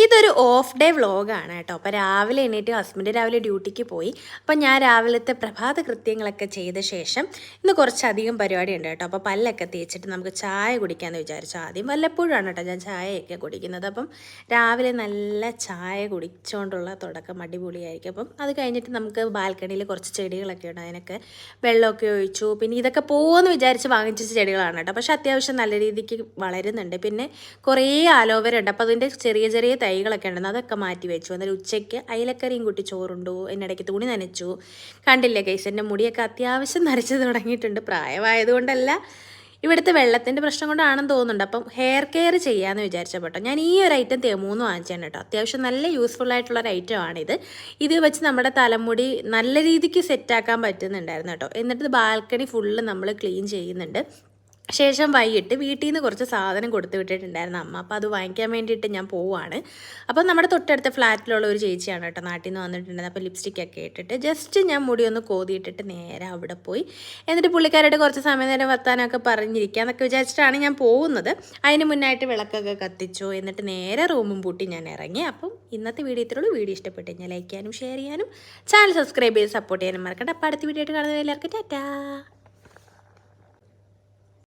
ഇതൊരു off day വ്ളോഗാണ് കേട്ടോ. അപ്പോൾ രാവിലെ എണീറ്റ് ഹസ്ബൻഡ് രാവിലെ ഡ്യൂട്ടിക്ക് പോയി. അപ്പോൾ ഞാൻ രാവിലത്തെ പ്രഭാത കൃത്യങ്ങളൊക്കെ ചെയ്ത ശേഷം ഇന്ന് കുറച്ചധികം പരിപാടി ഉണ്ട് കേട്ടോ. അപ്പോൾ പല്ലൊക്കെ തേച്ചിട്ട് നമുക്ക് ചായ കുടിക്കാമെന്ന് വിചാരിച്ചു. ആദ്യം വല്ലപ്പോഴാണ് കേട്ടോ ഞാൻ ചായയൊക്കെ കുടിക്കുന്നത്. അപ്പം രാവിലെ നല്ല ചായ കുടിച്ചുകൊണ്ടുള്ള തുടക്കം അടിപൊളിയായിരിക്കും. അപ്പം അത് കഴിഞ്ഞിട്ട് നമുക്ക് ബാൽക്കണിയിൽ കുറച്ച് ചെടികളൊക്കെ ഉണ്ട്, അതിനൊക്കെ വെള്ളമൊക്കെ ഒഴിച്ചു. പിന്നെ ഇതൊക്കെ പോകുമെന്ന് വിചാരിച്ച് വാങ്ങിച്ച ചെടികളാണ് കേട്ടോ. പക്ഷേ അത്യാവശ്യം നല്ല രീതിക്ക് വളരുന്നുണ്ട്. പിന്നെ കുറേ ആലോവേര ഉണ്ട്. അപ്പോൾ അതിൻ്റെ ചെറിയ ചെറിയ തൈകളൊക്കെ ഉണ്ടെന്ന് അതൊക്കെ മാറ്റി വെച്ചു. എന്നാലും ഉച്ചയ്ക്ക് അയിലക്കറിയും കൂട്ടി ചോറുണ്ടു. എന്നിടയ്ക്ക് തുണി നനച്ചു. കണ്ടില്ലേ ഗൈസ്, എൻ്റെ മുടിയൊക്കെ അത്യാവശ്യം നരച്ച് തുടങ്ങിയിട്ടുണ്ട്. പ്രായമായതുകൊണ്ടല്ല, ഇവിടുത്തെ വെള്ളത്തിൻ്റെ പ്രശ്നം കൊണ്ടാണെന്ന് തോന്നുന്നുണ്ട്. അപ്പം ഹെയർ കെയർ ചെയ്യാമെന്ന് വിചാരിച്ചപ്പോൾ ഞാൻ ഈ ഒരു ഐറ്റം തെമൂന്ന് വാങ്ങിച്ചാണ് കേട്ടോ. അത്യാവശ്യം നല്ല യൂസ്ഫുൾ ആയിട്ടുള്ളൊരു ഐറ്റമാണിത്. ഇത് വെച്ച് നമ്മുടെ തലമുടി നല്ല രീതിക്ക് സെറ്റാക്കാൻ പറ്റുന്നുണ്ടായിരുന്നു കേട്ടോ. എന്നിട്ട് ബാൽക്കണി ഫുള്ള് നമ്മൾ ക്ലീൻ ചെയ്യുന്നുണ്ട്. ശേഷം വൈകിട്ട് വീട്ടിൽ നിന്ന് കുറച്ച് സാധനം കൊടുത്തു വിട്ടിട്ടുണ്ടായിരുന്നു അമ്മ. അപ്പോൾ അത് വാങ്ങിക്കാൻ വേണ്ടിയിട്ട് ഞാൻ പോവുകയാണ്. അപ്പോൾ നമ്മുടെ തൊട്ടടുത്ത ഫ്ലാറ്റിലുള്ള ഒരു ചേച്ചിയാണ് കേട്ടോ, നാട്ടിൽ നിന്ന് വന്നിട്ടുണ്ടായിരുന്നു. അപ്പോൾ ലിപ്സ്റ്റിക്കൊക്കെ ഇട്ടിട്ട് ജസ്റ്റ് ഞാൻ മുടി ഒന്ന് കോതിയിട്ടിട്ട് നേരെ അവിടെ പോയി. എന്നിട്ട് പുള്ളിക്കാരുടെ കുറച്ച് സമയം നേരം വർത്താനമൊക്കെ പറഞ്ഞിരിക്കാമെന്നൊക്കെ വിചാരിച്ചിട്ടാണ് ഞാൻ പോകുന്നത്. അതിന് മുന്നായിട്ട് വിളക്കൊക്കെ കത്തിച്ചു. എന്നിട്ട് നേരെ റൂമും പൂട്ടി ഞാൻ ഇറങ്ങി. അപ്പം ഇന്നത്തെ വീഡിയോ ഇത്രയുള്ളൂ. വീഡിയോ ഇഷ്ടപ്പെട്ട് കഴിഞ്ഞാൽ ലൈക്ക് ചെയ്യാനും ഷെയർ ചെയ്യാനും ചാനൽ സബ്സ്ക്രൈബ് ചെയ്ത് സപ്പോർട്ട് ചെയ്യാനും മറക്കണ്ട. അപ്പോൾ അടുത്ത വീഡിയോ ആയിട്ട് കാണുന്നത് എല്ലാവർക്കും ടാറ്റാ.